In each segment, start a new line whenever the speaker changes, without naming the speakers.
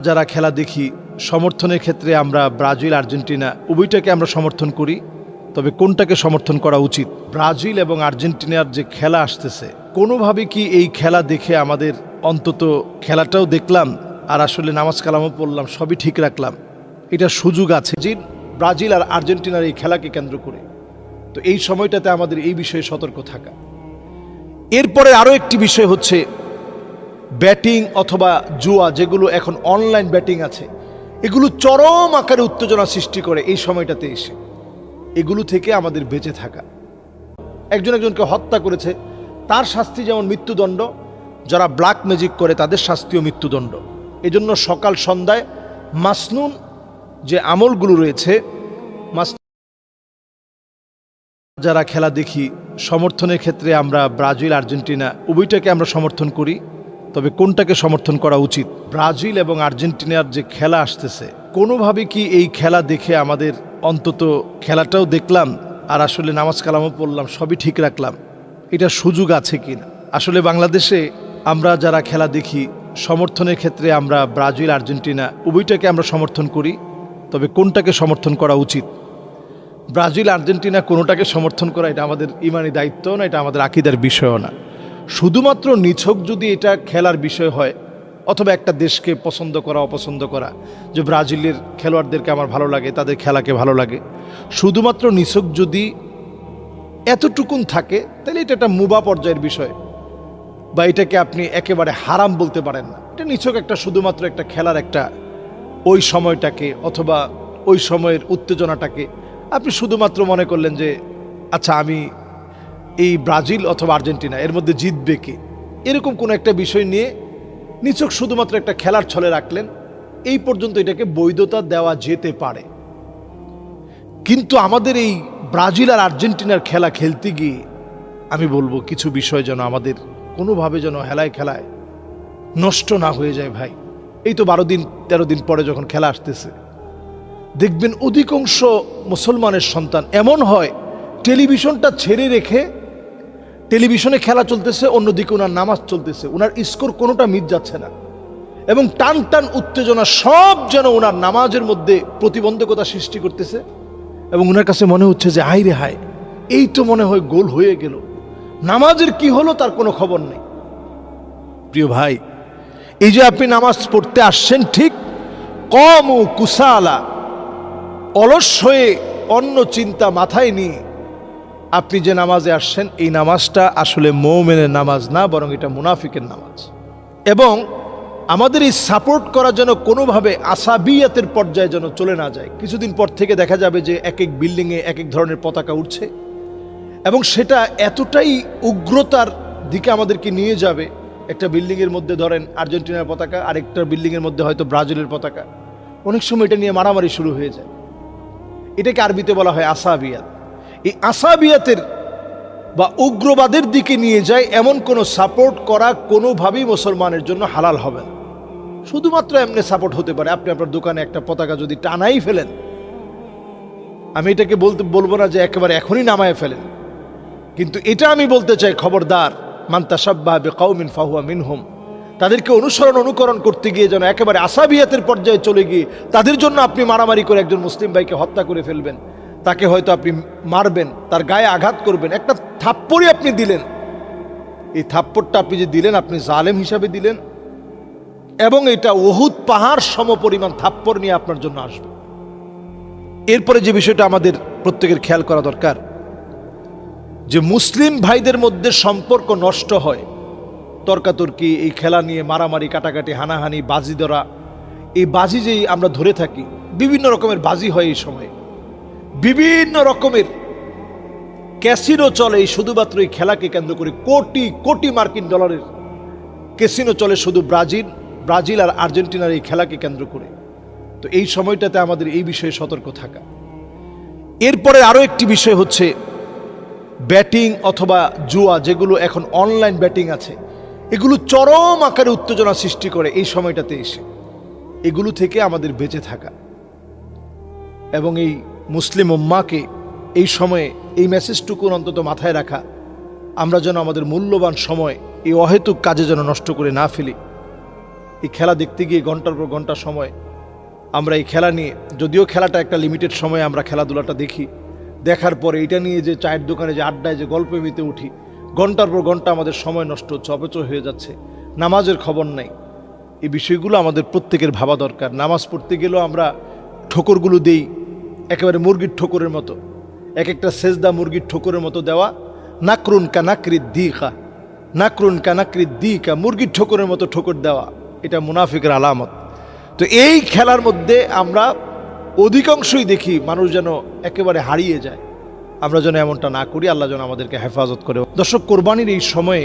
যারা খেলা দেখি সমর্থনের ক্ষেত্রে আমরা ব্রাজিল আর্জেন্টিনা উভয়টাকে আমরা সমর্থন করি, তবে কোনটাকে সমর্থন করা উচিত? ব্রাজিল এবং আর্জেন্টিনার যে খেলা আসতেছে, কোনোভাবে কি এই খেলা দেখে আমাদের অন্তত খেলাটাও দেখলাম আর আসলে নামাজ কালামও পড়লাম, সবই ঠিক রাখলাম, এটা সুযোগ আছে যে ব্রাজিল আর আর্জেন্টিনার এই খেলাকে কেন্দ্র করে। তো এই সময়টাতে আমাদের এই বিষয়ে সতর্ক থাকা। এরপরে আরও একটি বিষয় হচ্ছে ব্যাটিং অথবা জুয়া, যেগুলো এখন অনলাইন ব্যাটিং আছে, এগুলো চরম আকারে উত্তেজনা সৃষ্টি করে এই সময়টাতে এসে। এগুলো থেকে আমাদের বেঁচে থাকা। একজনকে হত্যা করেছে, তার শাস্তি যেমন মৃত্যুদণ্ড, যারা ব্ল্যাক ম্যাজিক করে তাদের শাস্তিও মৃত্যুদণ্ড। এজন্য সকাল সন্ধ্যায় মাসনুন যে আমলগুলো রয়েছে, যারা খেলা দেখি সমর্থনের ক্ষেত্রে আমরা ব্রাজিল আর্জেন্টিনা উভয়টাকে আমরা সমর্থন করি, তবে কোনটাকে সমর্থন করা উচিত? ব্রাজিল এবং আর্জেন্টিনার যে খেলা আসতেছে, কোনোভাবে কি এই খেলা দেখে আমাদের অন্তত খেলাটাও দেখলাম আর আসলে নামাজ কালামও পড়লাম, সবই ঠিক রাখলাম, এটা সুযোগ আছে কি না? আসলে বাংলাদেশে আমরা যারা খেলা দেখি সমর্থনের ক্ষেত্রে আমরা ব্রাজিল আর্জেন্টিনা উভয়টাকে আমরা সমর্থন করি, তবে কোনটাকে সমর্থন করা উচিত? ব্রাজিল আর্জেন্টিনা কোনোটাকে সমর্থন করা এটা আমাদের ইমানি দায়িত্ব না, এটা আমাদের আকীদার বিষয়ও না। শুধুমাত্র নিছক যদি এটা খেলার বিষয় হয়, অথবা একটা দেশকে পছন্দ করা অপছন্দ করা, যে ব্রাজিলের খেলোয়াড়দেরকে আমার ভালো লাগে, তাদের খেলাকে ভালো লাগে, শুধুমাত্র নিছক যদি এতটুকুন থাকে, তাহলে এটা একটা মুবা পর্যায়ের বিষয়, বা এটাকে আপনি একেবারে হারাম বলতে পারেন না। এটা নিছক একটা শুধুমাত্র একটা খেলার একটা ওই সময়টাকে অথবা ওই সময়ের উত্তেজনাটাকে আপনি শুধুমাত্র মনে করলেন যে আচ্ছা, আমি এই ব্রাজিল অথবা আর্জেন্টিনা এর মধ্যে জিতবে কে, এরকম কোনো একটা বিষয় নিয়ে নিছক শুধুমাত্র একটা খেলার ছলে রাখলেন, এই পর্যন্ত এটাকে বৈধতা দেওয়া যেতে পারে। কিন্তু আমাদের এই ব্রাজিল আর আর্জেন্টিনার খেলা খেলতে গিয়ে আমি বলবো কিছু বিষয় যেন আমাদের কোনোভাবে যেন হেলায় খেলায় নষ্ট না হয়ে যায়। ভাই, এই তো 12-13 দিন পরে যখন খেলা আসতেছে, দেখবেন অধিকাংশ মুসলমানের সন্তান এমন হয়, টেলিভিশনটা ছেড়ে রেখে টেলিভিশনে খেলা চলতেছে, অন্যদিকে ওনার নামাজ চলতেছে, ওনার স্কোর কোনোটা মিট যাচ্ছে না, এবং টান টান উত্তেজনা সব যেন ওনার নামাজের মধ্যে প্রতিবন্ধকতা সৃষ্টি করতেছে, এবং ওনার কাছে মনে হচ্ছে যে হায় রে হায়, এই তো মনে হয় গোল হয়ে গেল, নামাজের কি হলো তার কোনো খবর নেই। প্রিয় ভাই, এই যে আপনি নামাজ পড়তে আসছেন, ঠিক কমু কুসালা, অলস হয়ে অন্য চিন্তা মাথায় নিয়ে আপনি যে নামাজে আসছেন, এই নামাজটা আসলে মুমিনের নামাজ না, বরং এটা মুনাফিকের নামাজ। এবং আমাদের এই সাপোর্ট করা যেন কোনোভাবে আসাবিয়াতের পর্যায়ে যেন চলে না যায়। কিছুদিন পর থেকে দেখা যাবে যে এক এক বিল্ডিংয়ে এক এক ধরনের পতাকা উঠছে, এবং সেটা এতটাই উগ্রতার দিকে আমাদেরকে নিয়ে যাবে। একটা বিল্ডিংয়ের মধ্যে ধরেন আর্জেন্টিনার পতাকা, আরেকটা বিল্ডিংয়ের মধ্যে হয়তো ব্রাজিলের পতাকা, অনেক সময় এটা নিয়ে মারামারি শুরু হয়ে যায়। এটাকে আরবিতে বলা হয় আসাবিয়াত। এই আসাবিয়াতের বা উগ্রবাদের দিকে নিয়ে যায় এমন কোনো সাপোর্ট করা কোনোভাবেই মুসলমানের জন্য হালাল হবে না। শুধুমাত্র এমনি সাপোর্ট হতে পারে, আপনি আপনার দোকানে একটা পতাকা যদি টানাই ফেলেন, আমি এটাকে বলবো না যে একেবারে এখনই নামায় ফেলেন, কিন্তু এটা আমি বলতে চাই, খবরদার, মান তাশাব্বাহা বিকাউমিন ফাহুয়া মিনহুম, তাদেরকে অনুকরণ করতে গিয়ে যেন একেবারে আসাবিয়াতের পর্যায়ে চলে গিয়ে তাদের জন্য আপনি মারামারি করে একজন মুসলিম ভাইকে হত্যা করে ফেলবেন, তাকে হয়তো আপনি মারবেন, তার গায়ে আঘাত করবেন, একটা থাপ্পড়ই আপনি দিলেন। এই থাপ্পড়টা আপনি যে দিলেন, আপনি জালেম হিসাবে দিলেন, এবং এটা উহুদ পাহাড় সমপরিমাণ থাপ্পড় নিয়ে আপনার জন্য আসবে। এরপরে যে বিষয়টা আমাদের প্রত্যেকের খেয়াল করা দরকার, যে মুসলিম ভাইদের মধ্যে সম্পর্ক নষ্ট হয় তর্কাতর্কি, এই খেলা নিয়ে মারামারি, কাটাকাটি, হানাহানি, বাজি ধরা, এই বাজি যেই আমরা ধরে থাকি, বিভিন্ন রকমের বাজি হয় এই সময়ে, বিভিন্ন রকমের ক্যাসিনো চলে এই শুধুমাত্র এই খেলাকে কেন্দ্র করে, কোটি কোটি মার্কিন ডলারের ক্যাসিনো চলে শুধু ব্রাজিল আর আর্জেন্টিনার এই খেলাকে কেন্দ্র করে। তো এই সময়টাতে আমাদের এই বিষয়ে সতর্ক থাকা। এরপরে আরও একটি বিষয় হচ্ছে ব্যাটিং অথবা জুয়া, যেগুলো এখন অনলাইন ব্যাটিং আছে, এগুলো চরম আকারে উত্তেজনা সৃষ্টি করে এই সময়টাতে এসে। এগুলো থেকে আমাদের বেঁচে থাকা, এবং এই মুসলিম উম্মাহকে এই সময়ে এই মেসেজটুকুন অন্তত মাথায় রাখা, আমরা যেন আমাদের মূল্যবান সময় এই অহেতুক কাজে যেন নষ্ট করে না ফেলি। এই খেলা দেখতে গিয়ে ঘন্টার পর ঘন্টা সময় আমরা এই খেলা নিয়ে, যদিও খেলাটা একটা লিমিটেড সময়ে আমরা খেলাধুলাটা দেখি, দেখার পরে এটা নিয়ে যে চায়ের দোকানে যে আড্ডায় যে গল্পে মিতে উঠি, ঘন্টার পর ঘন্টা আমাদের সময় নষ্ট হচ্ছে, অপচয় হয়ে যাচ্ছে, নামাজের খবর নাই। এই বিষয়গুলো আমাদের প্রত্যেকের ভাবা দরকার। নামাজ পড়তে গেলেও আমরা ঠোকরগুলো দেই একেবারে মুরগির ঠোকরের মতো, এক একটা সেজদা মুরগির ঠোকরের মতো দেওয়া। নাকরুন কানাকৃত দিকা, নাকরুন কানাকৃত দিকা, মুরগির ঠোকরের মতো ঠোকর দেওয়া, এটা মুনাফিকের আলামত। তো এই খেলার মধ্যে আমরা অধিকাংশই দেখি মানুষ যেন একেবারে হারিয়ে যায়। আমরা যেন এমনটা না করি, আল্লাহ যেন আমাদেরকে হেফাজত করে। দর্শক, কোরবানির এই সময়ে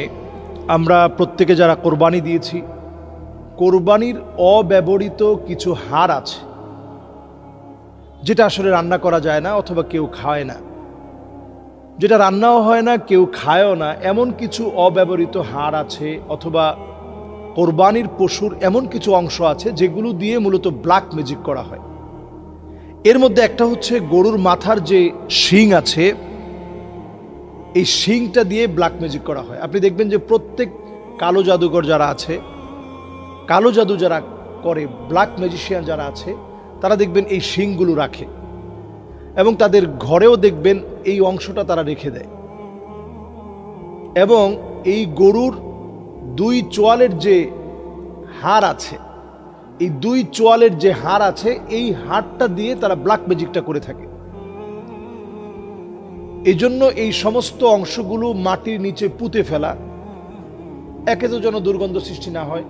আমরা প্রত্যেকে যারা কোরবানি দিয়েছি, কোরবানির অব্যবহৃত কিছু হাড় আছে যেটা আসলে রান্না করা যায় না অথবা কেউ খায় না, যেটা রান্নাও হয় না, কেউ খায়ও না, এমন কিছু অব্যবহৃত হাড় আছে, অথবা কোরবানির পশুর এমন কিছু অংশ আছে যেগুলো দিয়ে মূলত ব্ল্যাক ম্যাজিক করা হয়। এর মধ্যে একটা হচ্ছে গরুর মাথার যে শিং আছে, এই শিংটা দিয়ে ব্ল্যাক ম্যাজিক করা হয়। আপনি দেখবেন যে প্রত্যেক কালো জাদুঘর যারা আছে, কালো জাদু যারা করে, ব্ল্যাক ম্যাজিশিয়ান যারা আছে, তারা দেখবেন এই শিংগুলো রাখে এবং তাদের ঘরেও দেখবেন এই অংশটা তারা রেখে দেয়। এবং এই গরুর দুই চোয়ালের যে হাড় আছে, এই দুই চোয়ালের যে হাড় আছে, এই হাড়টা দিয়ে তারা ব্ল্যাক ম্যাজিকটা করে থাকে। এই জন্য এই সমস্ত অংশগুলো মাটির নিচে পুঁতে ফেলা, একে তো যেন দুর্গন্ধ সৃষ্টি না হয়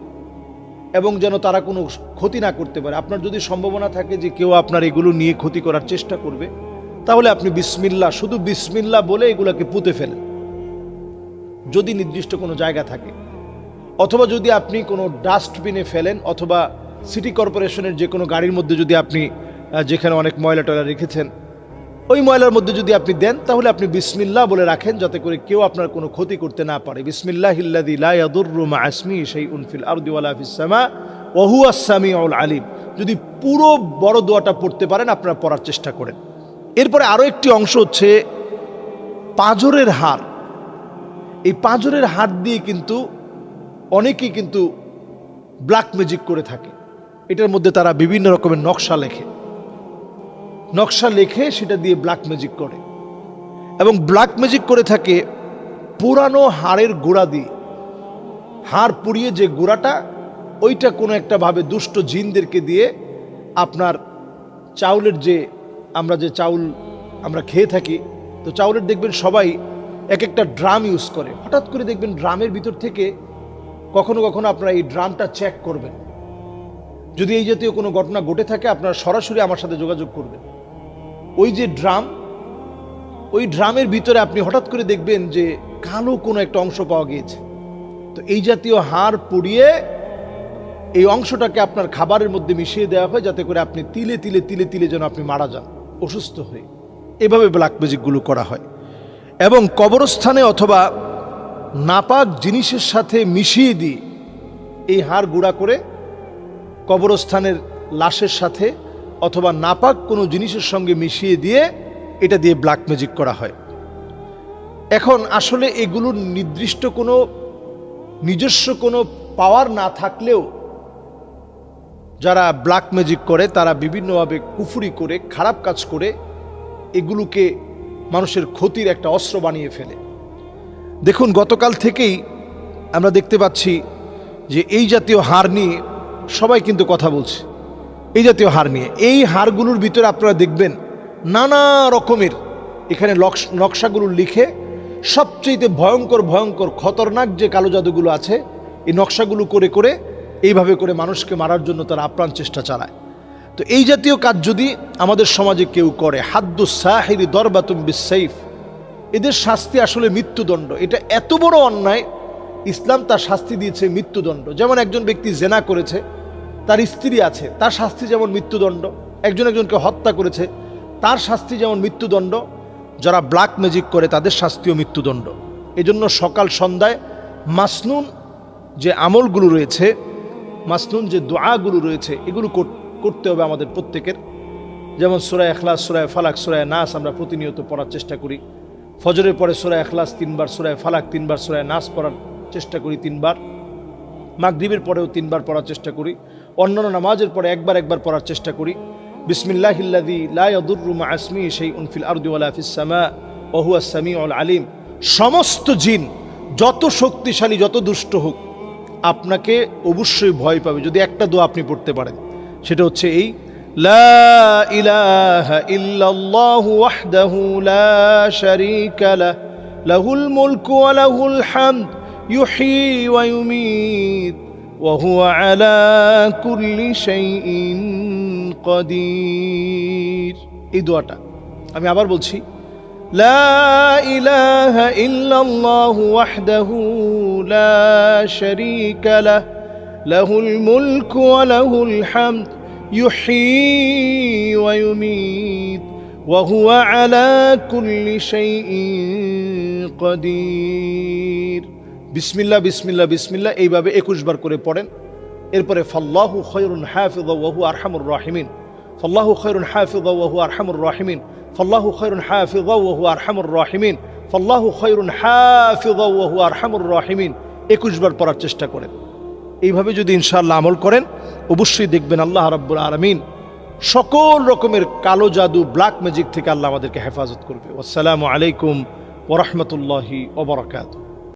এবং যেন তারা কোনো ক্ষতি না করতে পারে। আপনার যদি সম্ভাবনা থাকে যে কেউ আপনার এগুলো নিয়ে ক্ষতি করার চেষ্টা করবে, তাহলে আপনি বিসমিল্লাহ, শুধু বিসমিল্লাহ বলে এগুলোকে পুঁতে ফেলেন, যদি নির্দিষ্ট কোনো জায়গা থাকে। অথবা যদি আপনি কোনো ডাস্টবিনে ফেলেন, অথবা সিটি কর্পোরেশনের যে কোনো গাড়ির মধ্যে যদি আপনি, যেখানে অনেক ময়লা টয়লা রেখেছেন, ওই ময়লার মধ্যে যদি আপনি দেন, তাহলে আপনি বিসমিল্লাহ বলে রাখেন, যাতে করে কেউ আপনার কোনো ক্ষতি করতে না পারে। বিসমিল্লাহিল্লাযী লা ইয়াদুররু মা ইসমিহি শাইউন ফিল আরদি ওয়ালা ফিস সামা ওয়া হুয়াস সামিউল আলিম। যদি পুরো বড় দোয়াটা পড়তে পারেন, আপনারা পড়ার চেষ্টা করেন। এরপরে আরও একটি অংশ হচ্ছে পাঁজরের হাড়। এই পাঁজরের হাড় দিয়ে কিন্তু অনেকেই কিন্তু ব্ল্যাক ম্যাজিক করে থাকে। এটার মধ্যে তারা বিভিন্ন রকমের নকশা লেখে সেটা দিয়ে ব্ল্যাক ম্যাজিক করে, এবং ব্ল্যাক ম্যাজিক করে থাকে পুরানো হাড়ের গোড়া দিয়ে। হাড় পুড়িয়ে যে গোড়াটা, ওইটা কোনো একটা ভাবে দুষ্ট জিনদেরকে দিয়ে আপনার চাউলের যে, আমরা যে চাউল আমরা খেয়ে থাকি, তো চাউলের দেখবেন সবাই এক একটা ড্রাম ইউজ করে। হঠাৎ করে দেখবেন ড্রামের ভিতর থেকে কখনো কখনো আপনারা এই ড্রামটা চেক করবেন। যদি এই জাতীয় কোনো ঘটনা ঘটে থাকে, আপনারা সরাসরি আমার সাথে যোগাযোগ করবেন। ওই যে ড্রাম, ওই ড্রামের ভিতরে আপনি হঠাৎ করে দেখবেন যে কালো কোনো একটা অংশ পাওয়া গিয়েছে। তো এই জাতীয় হাড় পুড়িয়ে এই অংশটাকে আপনার খাবারের মধ্যে মিশিয়ে দেওয়া হয়, যাতে করে আপনি তিলে তিলে তিলে তিলে যেন আপনি মারা যান অসুস্থ হয়ে। এভাবে ব্ল্যাক ম্যাজিকগুলো করা হয়। এবং কবরস্থানে অথবা নাপাক জিনিসের সাথে মিশিয়ে দিয়ে এই হাড় গুঁড়া করে কবরস্থানের লাশের সাথে অথবা নাপাক কোনো জিনিসের সঙ্গে মিশিয়ে দিয়ে এটা দিয়ে ব্ল্যাক ম্যাজিক করা হয়। এখন আসলে এগুলোর নির্দিষ্ট কোনো নিজস্ব কোনো পাওয়ার না থাকলেও যারা ব্ল্যাক ম্যাজিক করে, তারা বিভিন্নভাবে কুফরি করে, খারাপ কাজ করে এগুলোকে মানুষের ক্ষতির একটা অস্ত্র বানিয়ে ফেলে। দেখুন, গতকাল থেকেই আমরা দেখতে পাচ্ছি যে এই জাতীয় হাড় নিয়ে সবাই কিন্তু কথা বলছে। এই জাতীয় হাড় নিয়ে, এই হাড়গুলোর ভিতরে আপনারা দেখবেন নানা রকমের এখানে নকশাগুলো লিখে, সবচেয়ে ভয়ঙ্কর ভয়ঙ্কর খতরনাক যে কালো জাদুগুলো আছে, এই নকশাগুলো করে করে এইভাবে করে মানুষকে মারার জন্য তারা আপ্রাণ চেষ্টা চালায়। তো এই জাতীয় কাজ যদি আমাদের সমাজে কেউ করে, হাদ্দুস সাহিরি দরবাতুম বিসাইফ, এদের শাস্তি আসলে মৃত্যুদণ্ড। এটা এত বড় অন্যায়, ইসলাম তার শাস্তি দিয়েছে মৃত্যুদণ্ড। যেমন একজন ব্যক্তি জেনা করেছে, তার স্ত্রী আছে, তার শাস্তি যেমন মৃত্যুদণ্ড। একজনকে হত্যা করেছে, তার শাস্তি যেমন মৃত্যুদণ্ড। যারা ব্ল্যাক ম্যাজিক করে তাদের শাস্তিও মৃত্যুদণ্ড। এজন্য সকাল সন্ধ্যায় মাসনুন যে আমলগুলো রয়েছে, মাসনুন যে দোয়াগুলো রয়েছে, এগুলো করতে হবে আমাদের প্রত্যেকের। যেমন সূরা ইখলাস, সূরা ফালাক, সূরা নাস আমরা প্রতিনিয়ত পড়ার চেষ্টা করি। ফজরের পরে সূরা ইখলাস 3 বার, সূরা ফালাক 3 বার, সূরা নাস পড়ার চেষ্টা করি 3 বার। মাগরিবের পরেও 3 বার পড়ার চেষ্টা করি, অন্যান্য নামাজের পরে একবার পড়ার চেষ্টা করি। বিসমিল্লাহিল্লাযী লা ইয়াদুররু মা ইসমিহি শাইউন ফিল আরদি ওয়ালা ফিস সামা ওয়া হুয়াস সামিউল আলিম। সমস্ত জিন যত শক্তিশালী, যত দুষ্ট হোক, আপনাকে অবশ্যই ভয় পাবে যদি একটা দোয়া আপনি পড়তে পারেন। সেটা হচ্ছে এই, লা ইলাহা ইল্লাল্লাহু ওয়াহদাহু লা শারীকা লাহু লাহুল মুলকু ওয়া লাহুল হামদ ইউহয়ী ওয়া ইউমীত ওয়া হুয়া আলা কুল্লি শাইইন কাদির। এই দোয়াটা আমি আবার বলছি, লা ইলাহা ইল্লাল্লাহু ওয়াহদাহু লা শারীকা লাহু লাহুল মুলকু ওয়া লাহুল হামদ ইউহয়ী ওয়া ইউমীত ওয়া হুয়া আলা কুল্লি শাইইন কাদির। বিসমিল্লাহ বিসমিল্লাহ বিসমিল্লাহ এইভাবে 21 বার করে পড়েন। এরপরে ফাল্লাহু খায়রুন হাফিযা ওয়া হুয়া আরহামুর রাহিমিন, ফাল্লাহু খায়রুন হাফিযা ওয়া হুয়া আরহামুর রাহিমিন, ফাল্লাহু খায়রুন হাফিযা ওয়া হুয়া আরহামুর রাহিমিন, ফাল্লাহু খায়রুন হাফিযা ওয়া হুয়া আরহামুর রাহিমিন 21 বার পড়ার চেষ্টা করেন। এইভাবে যদি ইনশাআল্লাহ আমল করেন, অবশ্যই দেখবেন আল্লাহ রাব্বুল আলামিন সকল রকমের কালো জাদু, ব্ল্যাক ম্যাজিক থেকে আল্লাহ আমাদেরকে হেফাজত করবে। আসসালামু আলাইকুম ওয়া রাহমাতুল্লাহি ওয়া বারাকাতুহু।